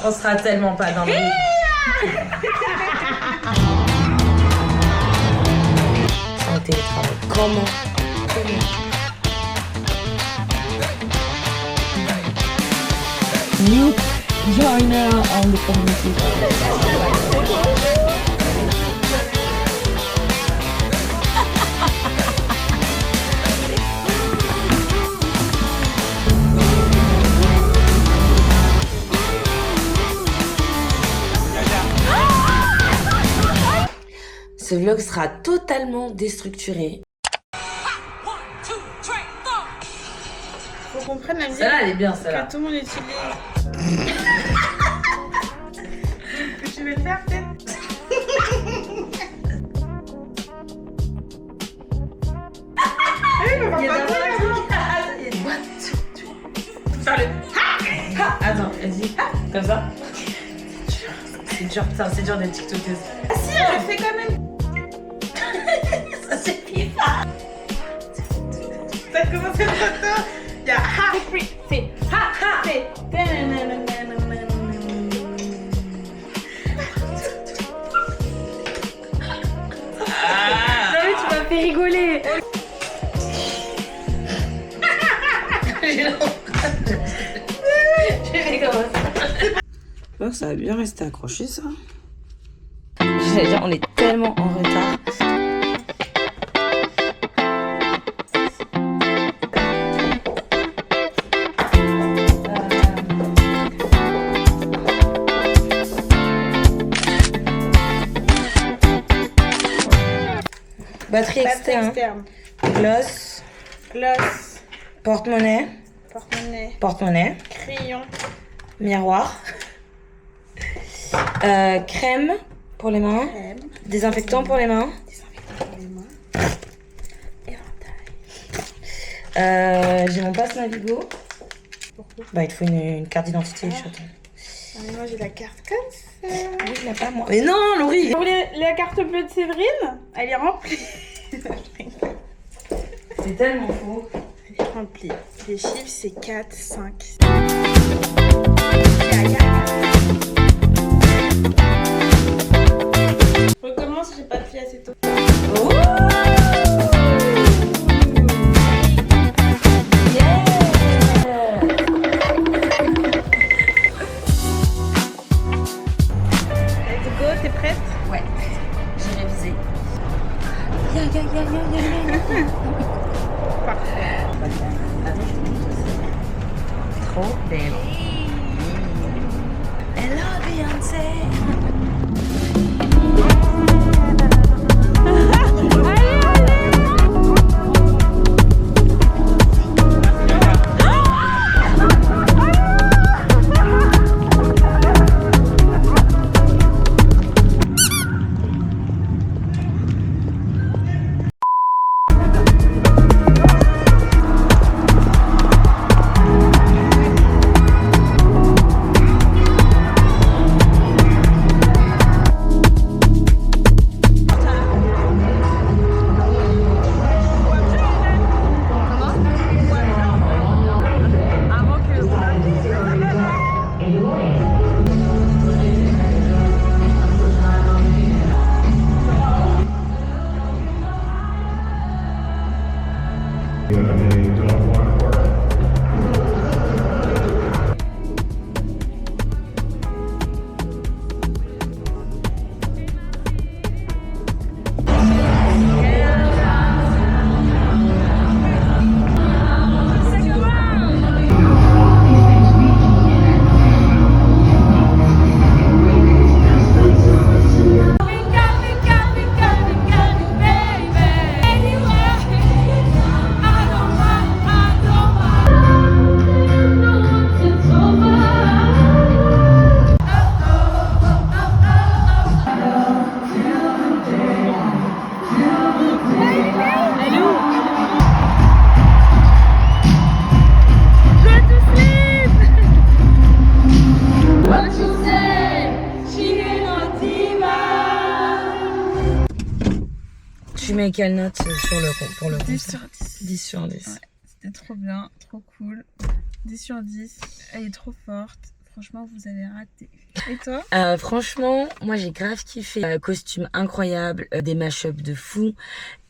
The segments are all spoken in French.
On sera tellement pas dans le rythme. En télétravail. Comment? You join on the community. Ce vlog sera totalement déstructuré. Faut qu'on prenne la musique. Celle-là, elle est bien, celle-là. Que tout le monde utilise. Tu veux le faire, peut-être? Attends, vas-y. Comme ça. C'est dur d'être tiktokers. Ah si, on le fait quand même. Ça suffit pas. Ça commence comme ça. Il y a ha, c'est ha, ha, c'est. Non mais tu m'as fait rigoler. Je vais commencer. Oh, ça va bien rester accroché, ça. J'allais dire, on est tellement en retard. Batterie externe. Gloss. Gloss. Porte-monnaie. Porte-monnaie. Porte-monnaie. Crayon. Miroir. Crème pour les mains. Crème. Désinfectant pour les mains. Désinfectant pour les mains. Éventail. J'ai mon passe Navigo. Pourquoi? Bah, il te faut une carte d'identité. Ah. Mais moi j'ai la carte comme ça. Oui, il n'a pas moi. Mais non, Laurie. Vous voulez la carte bleue de Séverine? Elle est remplie. C'est tellement faux. Elle est remplie. Les chiffres c'est 4, 5. Recommence, j'ai pas de fil assez tôt. Oh Let's go, t'es prête? ouais, j'ai révisé. Parfait. Trop belle. Hello Beyoncé. Tu mets quelle note pour le 10 concert? sur 10. 10 sur 10. Ouais, c'était trop bien, trop cool. 10 sur 10. Elle est trop forte. Franchement, vous avez raté. Et toi? Franchement, moi j'ai grave kiffé. Costume incroyable, des mashups de fou.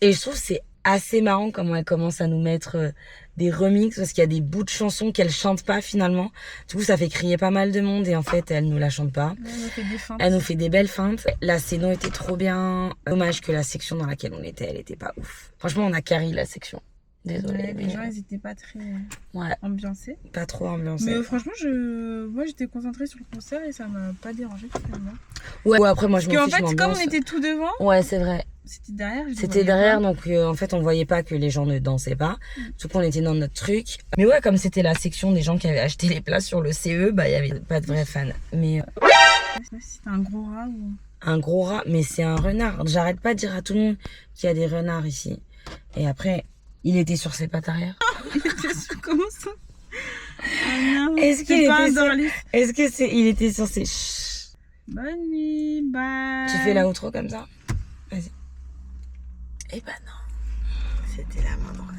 Et je trouve que c'est assez marrant comment elle commence à nous mettre des remixes parce qu'il y a des bouts de chansons qu'elle chante pas finalement. Du coup, ça fait crier pas mal de monde et en fait, elle nous la chante pas. Elle nous fait des feintes. Elle nous fait des belles feintes. La scéno était trop bien. Dommage que la section dans laquelle on était, elle était pas ouf. Franchement, on a carry la section. Désolée. Ouais, mais les gens, ils étaient pas très ouais, ambiancés. pas trop ambiancée. Mais franchement, moi, j'étais concentrée sur le concert et ça m'a pas dérangé finalement. Ouais, après, moi, je Parce m'en qu'en fiche, fait, comme on m'ambiance. était tout devant, Ouais, c'est vrai. c'était derrière. je les C'était voyais derrière, pas. donc en fait, on voyait pas que les gens ne dansaient pas. Tout qu'on était dans notre truc. Mais ouais, comme c'était la section des gens qui avaient acheté les places sur le CE, bah, il y avait pas de vrais fans. Mais C'était un gros rat ou... un gros rat, mais c'est un renard. J'arrête pas de dire à tout le monde qu'il y a des renards ici. Et après, il était sur ses pattes arrière. Comment ça? Ah non, Est-ce qu'il c'est pas était un sur... dorlis. Est-ce que c'est... Il était sur ses... Chut. Bonne nuit, bye. Tu fais la outro comme ça? Vas-y. Eh ben non. C'était la main droite.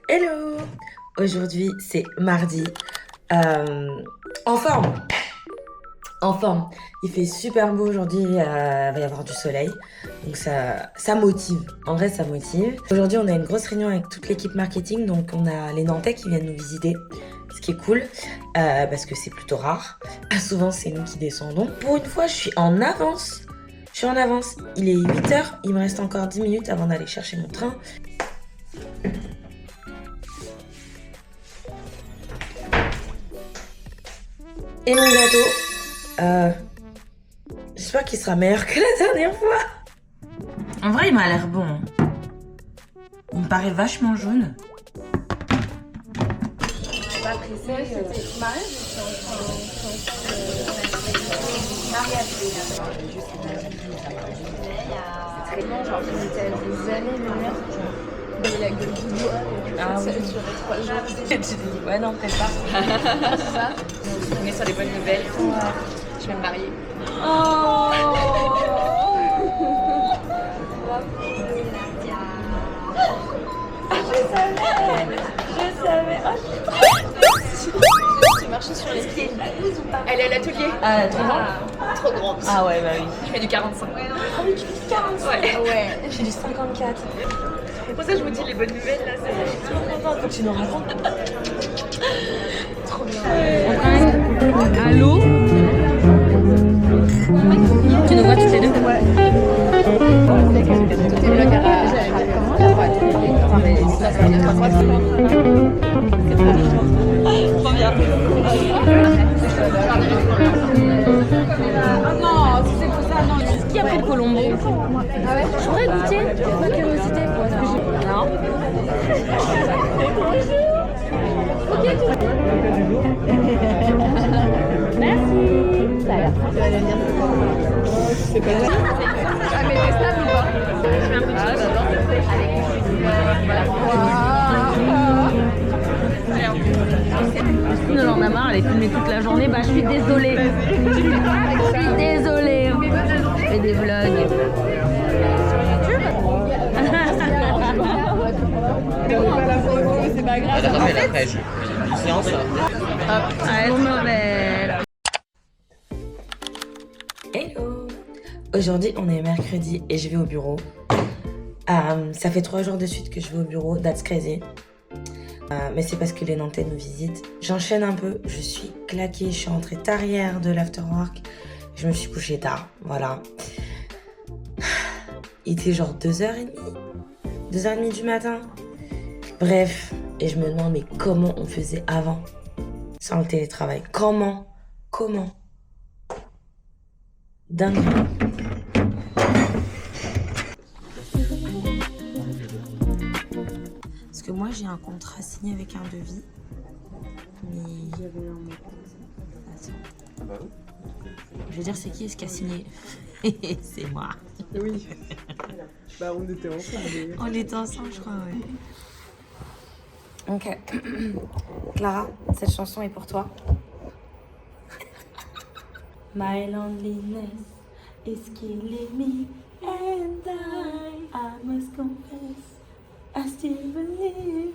Hello! Aujourd'hui, c'est mardi. En forme! En forme. Il fait super beau aujourd'hui, il va y avoir du soleil. Donc ça motive. En vrai, ça motive. Aujourd'hui, on a une grosse réunion avec toute l'équipe marketing. Donc on a les Nantais qui viennent nous visiter. Ce qui est cool, parce que c'est plutôt rare. Souvent, c'est nous qui descendons. Pour une fois, je suis en avance. Il est 8h, il me reste encore 10 minutes avant d'aller chercher mon train. Et mon gâteau, j'espère qu'il sera meilleur que la dernière fois. En vrai, il m'a l'air bon. Il me paraît vachement jaune. Pas pressé, c'était mariage c'est très bon, genre ils étaient des années-lumière. Et la gueule du bois, Ah ça a oui. duré 3 jours. Tu te dis, ouais, non, peut-être pas. C'est ça. On est sur les bonnes nouvelles. Je vais me marier. J'ai marché sur les pieds. Elle est à l'atelier. Ah, trop grand. Trop grande. Ah ouais, bah oui. Je fais du 45. Ah oui, tu fais du 45. Ouais. Je fais du 54. C'est pour ça que je vous dis les bonnes nouvelles là. Je suis trop contente quand tu nous racontes. Trop bien. Allô? Tu nous vois toutes les deux? Ouais. Tout est vlog à comment la droite. Enfin, mais ça, ça veut dire 3 fois. Trop bien. Non, si c'est pour ça, non. Qui a pris le colombo? Ah ouais? Je pourrais goûter, par curiosité. Non. Merci. Ça a l'air très bien. C'est pas ça. Ah, mais c'est stable ou pas? Je fais un peu de choses. Elle en a marre, elle est filmée toute la journée. Bah, je suis désolée. Je suis désolée. Je fais des vlogs. C'est pas grave. Nouvelle. Hello. Aujourd'hui, on est mercredi et je vais au bureau. Ça fait 3 jours de suite que je vais au bureau. That's crazy. Mais c'est parce que les Nantais nous visitent. J'enchaîne un peu. Je suis claquée. Je suis rentrée tard hier de l'afterwork. Je me suis couchée tard. Voilà. Il était genre 2h30. 2h30 du matin. Bref. Et je me demande mais comment on faisait avant sans le télétravail? Comment dingue. Parce que moi j'ai un contrat signé avec un devis. Mais attends. Je veux dire c'est qui est-ce qui a signé? C'est moi. Oui. Bah, on était ensemble. On était ensemble je crois ouais. Ok. Clara, cette chanson est pour toi. My loneliness is killing me and I must confess I still believe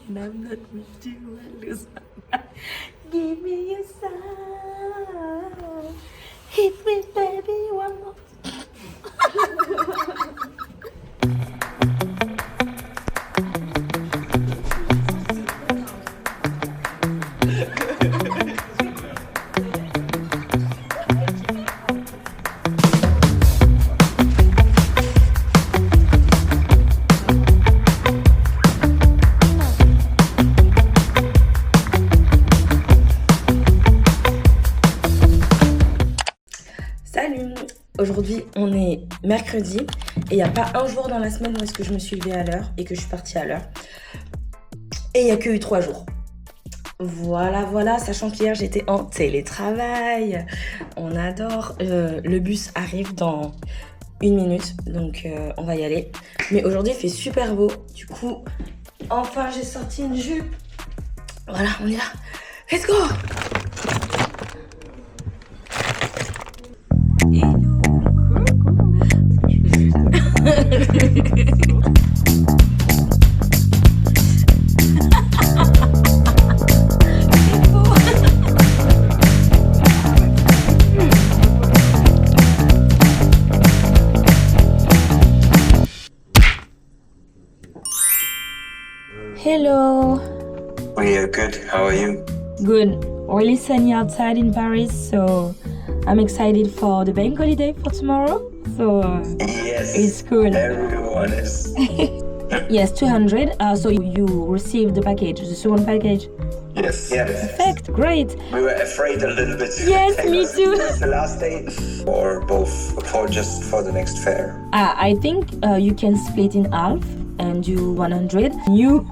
and I'm not with you, I lose my mind. Give me a sign. Hit me, baby, one more. Salut! Aujourd'hui on est mercredi et il n'y a pas un jour dans la semaine où est-ce que je me suis levée à l'heure et que je suis partie à l'heure. Et il n'y a que eu 3 jours. Voilà, sachant qu'hier j'étais en télétravail. On adore. Le bus arrive dans 1 minute, donc on va y aller. Mais aujourd'hui il fait super beau. Du coup, enfin j'ai sorti une jupe. Voilà, on est là. Let's go! Hello, We are good. How are you? good. Really sunny outside in Paris, so I'm excited for the bank holiday for tomorrow. So Yes. it's cool. Everyone is. Yes, 200. So you received the package, the second package. Yes. Yeah. Perfect, great. We were afraid a little bit. Yes, me too. The last day, or both, for just for the next fair. I think you can split in half and do 100. New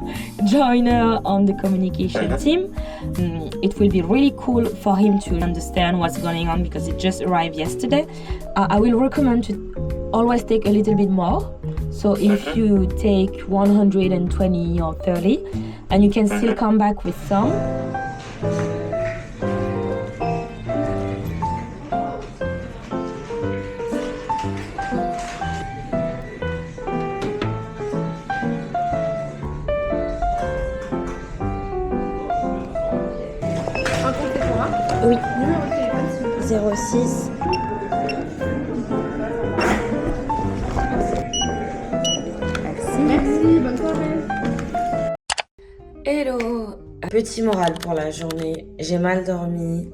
joiner on the communication team. It will be really cool for him to understand what's going on because it just arrived yesterday. I will recommend to always take a little bit more. So if you take 120 or 30, and you can still come back with some. Un compte pour moi. Oui. Numéro de téléphone, s'il vous plaît. 06. Merci, bonne soirée. Hello! Petit moral pour la journée. J'ai mal dormi.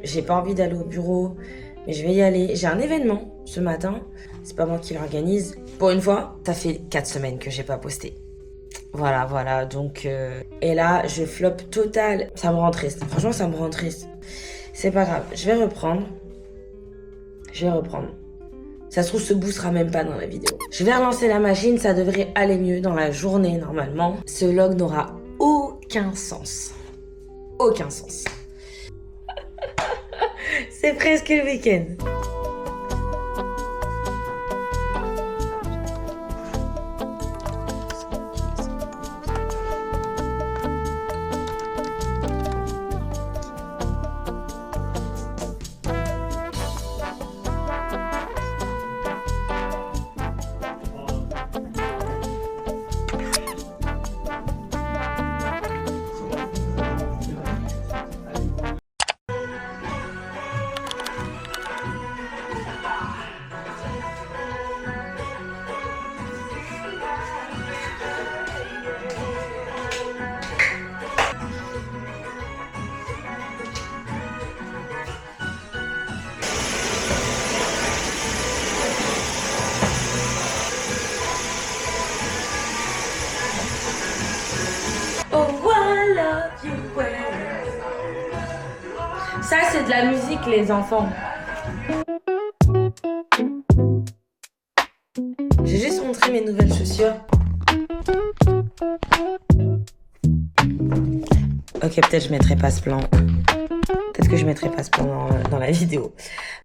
J'ai pas envie d'aller au bureau, mais je vais y aller. J'ai un événement ce matin. C'est pas moi qui l'organise. Pour une fois, ça fait 4 semaines que j'ai pas posté. Voilà. Donc, et là, je floppe total. Ça me rend triste. Franchement, ça me rend triste. C'est pas grave. Je vais reprendre. Ça se trouve, ce bout sera même pas dans la vidéo. Je vais relancer la machine, ça devrait aller mieux dans la journée normalement. Ce vlog n'aura aucun sens. Aucun sens. C'est presque le week-end. Ça, c'est de la musique, les enfants. J'ai juste montré mes nouvelles chaussures. Ok, peut-être je mettrai pas ce plan. Peut-être que je mettrai pas ce plan dans la vidéo.